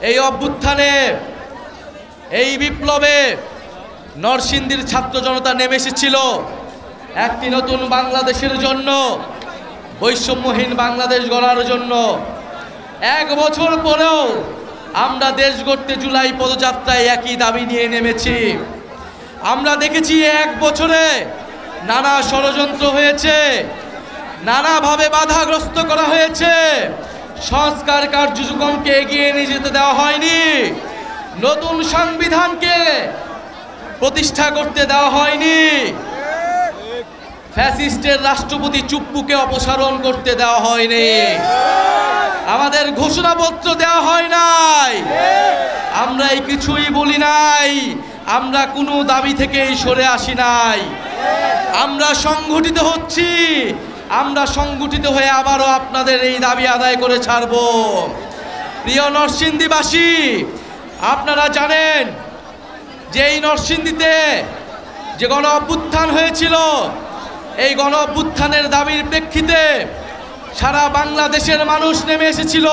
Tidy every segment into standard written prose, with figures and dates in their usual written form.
এই অভ্যুত্থানে এই বিপ্লবে নরসিংদীর ছাত্র জনতা নেমে এসেছিল একটি নতুন বাংলাদেশের জন্য, বৈষম্যহীন বাংলাদেশ গড়ার জন্য। 1 বছর পরেও আমরা দেশ গড়তে জুলাই পদযাত্রায় একই দাবি নিয়ে নেমেছি। আমরা দেখেছি 1 বছরে নানা ষড়যন্ত্র হয়েছে, নানাভাবে বাধাগ্রস্ত করা হয়েছে, সংস্কার কার্যক্রমকে এগিয়ে নিয়ে যেতে দেওয়া হয়নি, নতুন সংবিধানকে প্রতিষ্ঠা করতে দেওয়া হয়নি, ফ্যাসিস্টের রাষ্ট্রপতি চুপ্পুকে অপসারণ করতে দেওয়া হয়নি, আমাদের ঘোষণাপত্র দেওয়া হয় নাই, আমরা এই কিছুই বলি নাই, আমরা কোনো দাবি থেকেই সরে আসি নাই। আমরা সংগঠিত হচ্ছি, আমরা সংগঠিত হয়ে আবারও আপনাদের এই দাবি আদায় করে ছাড়ব। প্রিয় নরসিংদীবাসী, আপনারা জানেন যে এই নরসিংদীতে যে গণ অভ্যুত্থান হয়েছিল, এই গণ অভ্যুত্থানের দাবির প্রেক্ষিতে সারা বাংলাদেশের মানুষ নেমে এসেছিল।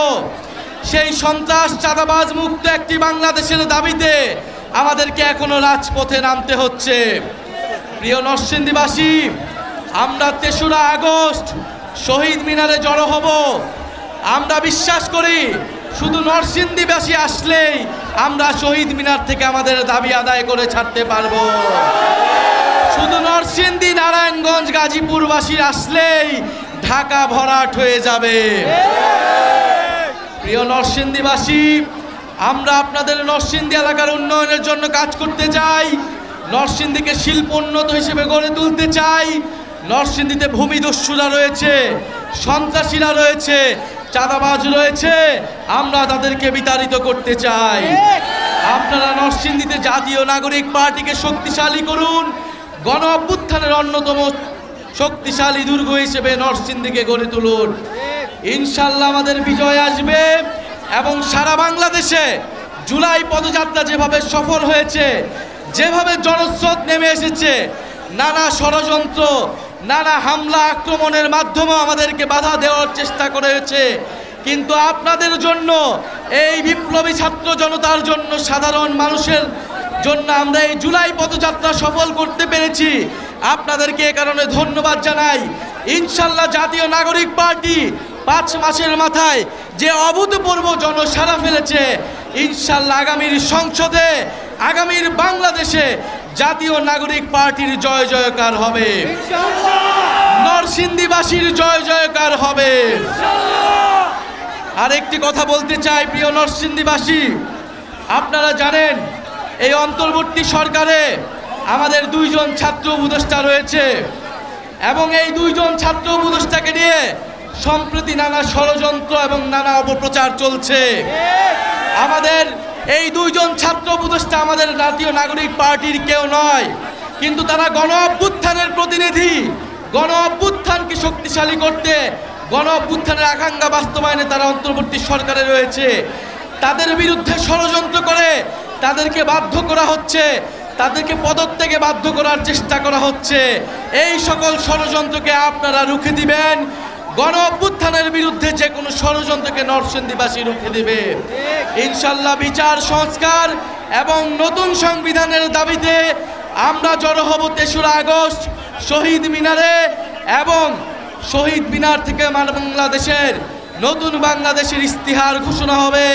সেই সন্ত্রাস চাঁদাবাজ মুক্ত একটি বাংলাদেশের দাবিতে আমাদেরকে এখনো রাজপথে নামতে হচ্ছে। প্রিয় নরসিংদীবাসী, আমরা 3রা আগস্ট শহীদ মিনারে জড়ো হব। আমরা বিশ্বাস করি শুধু নরসিংদীবাসী আসলেই আমরা শহীদ মিনার থেকে আমাদের দাবি আদায় করে ছাড়তে পারবো। শুধু নরসিংদী, নারায়ণগঞ্জ, গাজীপুরবাসী আসলেই ঢাকা ভরাট হয়ে যাবে। প্রিয় নরসিংদীবাসী, আমরা আপনাদের নরসিংদী এলাকার উন্নয়নের জন্য কাজ করতে চাই, নরসিংদীকে শিল্পোন্নত হিসেবে গড়ে তুলতে চাই। নরসিংদীতে ভূমিদস্যুরা রয়েছে, সন্ত্রাসীরা রয়েছে, চাঁদাবাজ রয়েছে, আমরা তাদেরকে বিতাড়িত করতে চাই। আপনারা নরসিংদীতে জাতীয় নাগরিক পার্টিকে শক্তিশালী করুন, গণ অভ্যুত্থানের অন্যতম শক্তিশালী দুর্গ হিসেবে নরসিংদীকে গড়ে তুলুন। ইনশাল্লাহ আমাদের বিজয় আসবে এবং সারা বাংলাদেশে জুলাই পদযাত্রা যেভাবে সফল হয়েছে, যেভাবে জনস্রোত নেমে এসেছে, নানা ষড়যন্ত্র, নানা হামলা আক্রমণের মাধ্যমে আমাদেরকে বাধা দেওয়ার চেষ্টা করেছে, কিন্তু আপনাদের জন্য, এই বিপ্লবী ছাত্র জনতার জন্য, সাধারণ মানুষের জন্য আমরা এই জুলাই পদযাত্রা সফল করতে পেরেছি। আপনাদেরকে এ কারণে ধন্যবাদ জানাই। ইনশাল্লাহ জাতীয় নাগরিক পার্টি 5 মাসের মাথায় যে অভূতপূর্ব জনসাড়া ফেলেছে, ইনশাল্লাহ আগামীর সংসদে, আগামীর বাংলাদেশে জাতীয় নাগরিক পার্টির জয় জয়কার হবে, নরসিংদীবাসীর জয় জয়কার হবে। আর একটি কথা বলতে চাই, প্রিয় নরসিংদীবাসী, আপনারা জানেন এই অন্তর্বর্তী সরকারে আমাদের 2 জন ছাত্র উপদেষ্টা রয়েছে এবং এই 2 জন ছাত্র উপদেষ্টাকে নিয়ে সম্প্রতি নানা ষড়যন্ত্র এবং নানা অপপ্রচার চলছে। আমাদের এই 2 জন ছাত্র উপদেষ্টা আমাদের জাতীয় নাগরিক পার্টির কেউ নয়, কিন্তু তারা গণ অভ্যুত্থানের প্রতিনিধি। গণ অভ্যুত্থানকে শক্তিশালী করতে, গণ অভ্যুত্থানের আকাঙ্ক্ষা বাস্তবায়নে তারা অন্তর্বর্তী সরকারে রয়েছে। তাদের বিরুদ্ধে ষড়যন্ত্র করে তাদেরকে বাধ্য করা হচ্ছে, তাদেরকে পদত্যাগে বাধ্য করার চেষ্টা করা হচ্ছে। এই সকল ষড়যন্ত্রকে আপনারা রুখে দিবেন। গণ অভ্যুত্থানের বিরুদ্ধে যে কোনো ষড়যন্ত্রকে নরসিংদীবাসী রুখে দেবে। ইনশাল্লাহ বিচার, সংস্কার এবং নতুন সংবিধানের দাবিতে আমরা জড়ো হব 3রা আগস্ট শহীদ মিনারে এবং শহীদ মিনার থেকে বাংলাদেশের নতুন বাংলাদেশের ইস্তিহার ঘোষণা হবে।